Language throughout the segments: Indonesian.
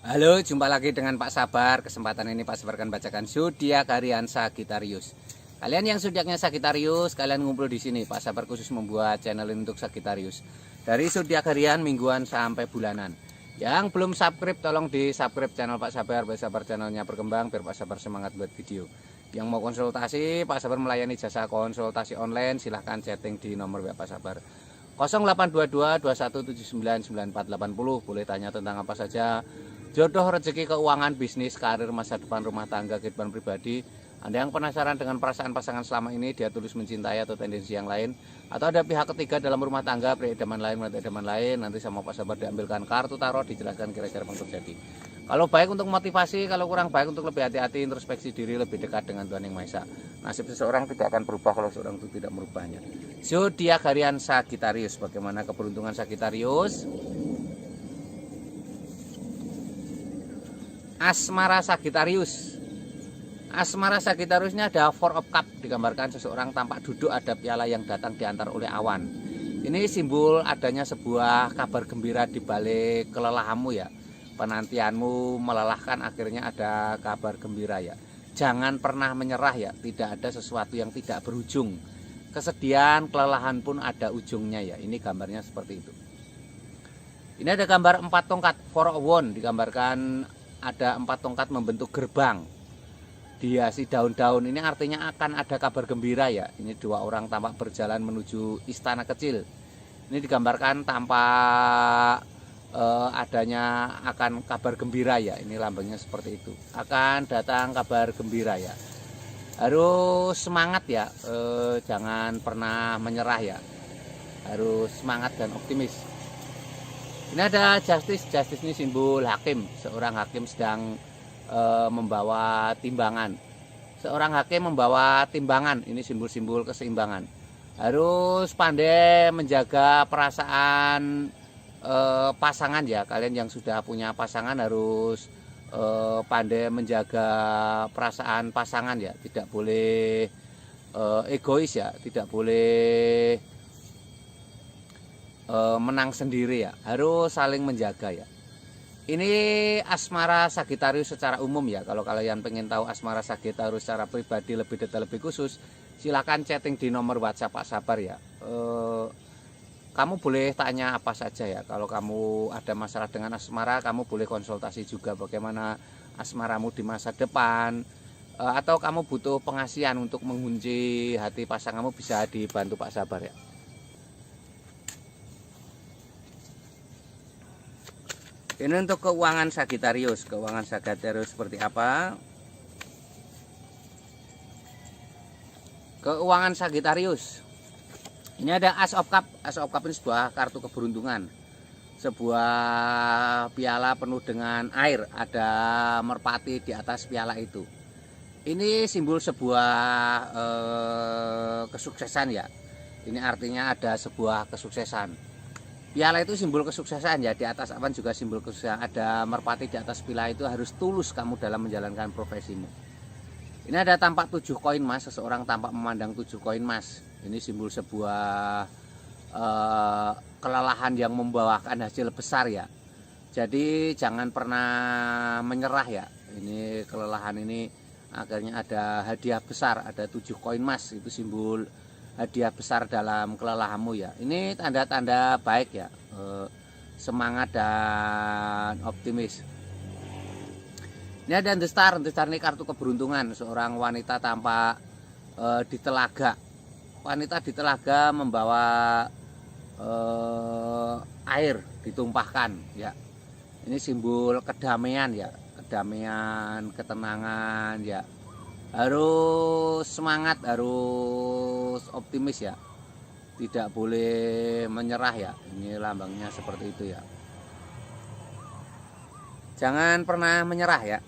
Halo, jumpa lagi dengan Pak Sabar. Kesempatan ini Pak Sabar akan bacakan zodiak harian Sagittarius. Kalian yang zodiaknya Sagittarius, kalian ngumpul di sini. Pak Sabar khusus membuat channel ini untuk Sagittarius. Dari zodiak harian, mingguan sampai bulanan. Yang belum subscribe, tolong di subscribe channel Pak Sabar. Pak Sabar channelnya berkembang biar Pak Sabar semangat buat video. Yang mau konsultasi, Pak Sabar melayani jasa konsultasi online. Silahkan chatting di nomor WA Pak Sabar 0822 2179 9480. Boleh tanya tentang apa saja, jodoh, rezeki, keuangan, bisnis, karir, masa depan, rumah tangga, kehidupan pribadi. Anda yang penasaran dengan perasaan pasangan selama ini, dia tulus mencintai atau tendensi yang lain, atau ada pihak ketiga dalam rumah tangga, peridaman lain, nanti sama Pak Sabar diambilkan kartu tarot, dijelaskan kira-kira apa yang terjadi. Kalau baik untuk motivasi, kalau kurang baik untuk lebih hati-hati, introspeksi diri, lebih dekat dengan Tuhan Yang Maha Esa. Nasib seseorang tidak akan berubah kalau seorang itu tidak merubahnya. Zodiak harian Sagittarius. Bagaimana keberuntungan Sagittarius? Asmara Sagittarius. Asmara Sagittariusnya ada Four of Cup, digambarkan seseorang tampak duduk, ada piala yang datang diantar oleh awan. Ini simbol adanya sebuah kabar gembira di balik kelelahanmu ya. Penantianmu melelahkan, akhirnya ada kabar gembira ya. Jangan pernah menyerah ya, tidak ada sesuatu yang tidak berujung. Kesedihan, kelelahan pun ada ujungnya ya. Ini gambarnya seperti itu. Ini ada gambar 4 tongkat, Four of Wands, digambarkan ada 4 tongkat membentuk gerbang. Dihiasi daun-daun, ini artinya akan ada kabar gembira ya. Ini 2 orang tampak berjalan menuju istana kecil. Ini digambarkan tampak adanya akan kabar gembira ya. Ini lambangnya seperti itu. Akan datang kabar gembira ya. Harus semangat ya, jangan pernah menyerah ya. Harus semangat dan optimis. Ini ada justice. Justice ini simbol hakim. Seorang hakim sedang membawa timbangan. Seorang hakim membawa timbangan. Ini simbol-simbol keseimbangan. Harus pandai menjaga perasaan pasangan ya. Kalian yang sudah punya pasangan harus pandai menjaga perasaan pasangan ya. Tidak boleh egois ya. Tidak boleh menang sendiri ya. Harus saling menjaga ya. Ini asmara Sagittarius secara umum ya. Kalau kalian pengen tahu asmara Sagittarius secara pribadi lebih detail, lebih khusus, silakan chatting di nomor WhatsApp Pak Sabar ya. Kamu boleh tanya apa saja ya. Kalau kamu ada masalah dengan asmara, kamu boleh konsultasi juga bagaimana asmaramu di masa depan. Atau kamu butuh pengasihan untuk mengunci hati pasanganmu, bisa dibantu Pak Sabar ya. Ini untuk keuangan Sagittarius. Keuangan Sagittarius seperti apa? Keuangan Sagittarius. Ini ada Ace of Cup. Ace of Cup ini sebuah kartu keberuntungan. Sebuah piala penuh dengan air. Ada merpati di atas piala itu. Ini simbol sebuah kesuksesan ya. Ini artinya ada sebuah kesuksesan. Piala itu simbol kesuksesan ya. Di atas awan juga simbol kesuksesan. Ada merpati di atas piala itu, harus tulus kamu dalam menjalankan profesimu. Ini ada tampak 7 koin emas. Seseorang tampak memandang 7 koin emas. Ini simbol sebuah kelelahan yang membawakan hasil besar ya. Jadi jangan pernah menyerah ya. Ini kelelahan ini akhirnya ada hadiah besar. Ada 7 koin emas. Itu simbol hadiah besar dalam kelelahanmu ya. Ini tanda-tanda baik ya. Semangat dan optimis. Ini ada The Star. The Star ini kartu keberuntungan. Seorang wanita tampak di telaga. Wanita di telaga membawa air ditumpahkan ya. Ini simbol kedamaian ya. Kedamaian, ketenangan ya. Harus semangat, harus optimis ya. Tidak boleh menyerah ya. Ini lambangnya seperti itu ya. Jangan pernah menyerah ya.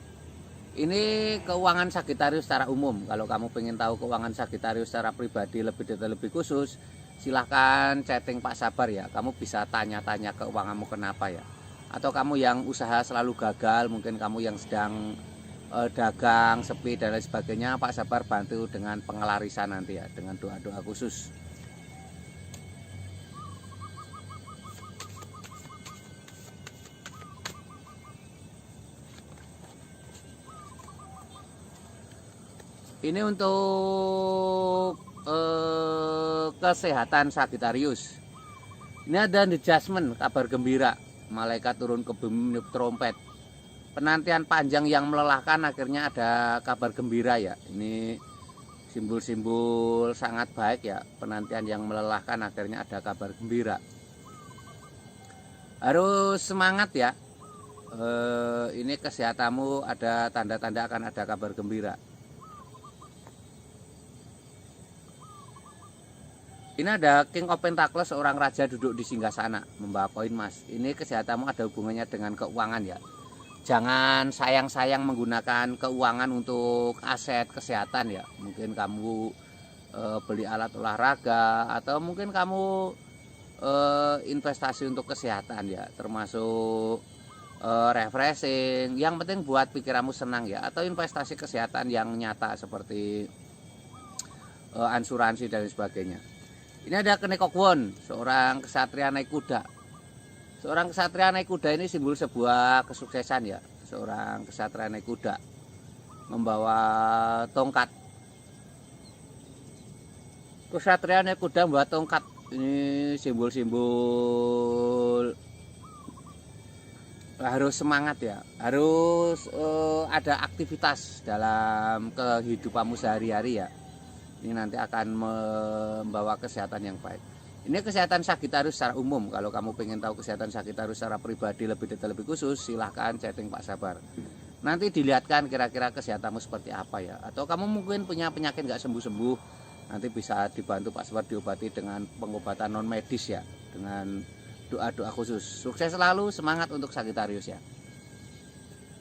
Ini keuangan Sagittarius secara umum. Kalau kamu pengen tahu keuangan Sagittarius secara pribadi lebih detail, lebih khusus, silahkan chatting Pak Sabar ya. Kamu bisa tanya-tanya keuanganmu kenapa ya. Atau kamu yang usaha selalu gagal, mungkin kamu yang sedang dagang, sepi dan lain sebagainya, Pak Sabar bantu dengan pengelarisan nanti ya, dengan doa-doa khusus. Ini untuk kesehatan Sagittarius. Ini ada adjustment, kabar gembira. Malaikat turun ke bumi trompet. Penantian panjang yang melelahkan akhirnya ada kabar gembira ya. Ini simbol-simbol sangat baik ya. Penantian yang melelahkan akhirnya ada kabar gembira. Harus semangat ya. Ini kesehatanmu ada tanda-tanda akan ada kabar gembira. Ini ada King of Pentacles, seorang raja duduk di singgasana membawa koin emas. Ini kesehatanmu ada hubungannya dengan keuangan ya. Jangan sayang-sayang menggunakan keuangan untuk aset kesehatan ya. Mungkin kamu beli alat olahraga atau mungkin kamu investasi untuk kesehatan ya, termasuk refreshing. Yang penting buat pikiranmu senang ya, atau investasi kesehatan yang nyata seperti asuransi dan sebagainya. Ini ada Kenekokwon, seorang kesatria naik kuda. Seorang kesatria naik kuda ini simbol sebuah kesuksesan ya. Seorang kesatria naik kuda membawa tongkat. Kesatria naik kuda membawa tongkat. Ini simbol-simbol harus semangat ya. Harus ada aktivitas dalam kehidupanmu sehari-hari ya. Ini nanti akan membawa kesehatan yang baik. Ini kesehatan Sagittarius secara umum. Kalau kamu pengen tahu kesehatan Sagittarius secara pribadi lebih detail, lebih khusus, silahkan chatting Pak Sabar. Nanti dilihatkan kira-kira kesehatanmu seperti apa ya. Atau kamu mungkin punya penyakit nggak sembuh-sembuh, nanti bisa dibantu Pak Sabar diobati dengan pengobatan non medis ya, dengan doa-doa khusus. Sukses selalu, semangat untuk Sagittarius ya.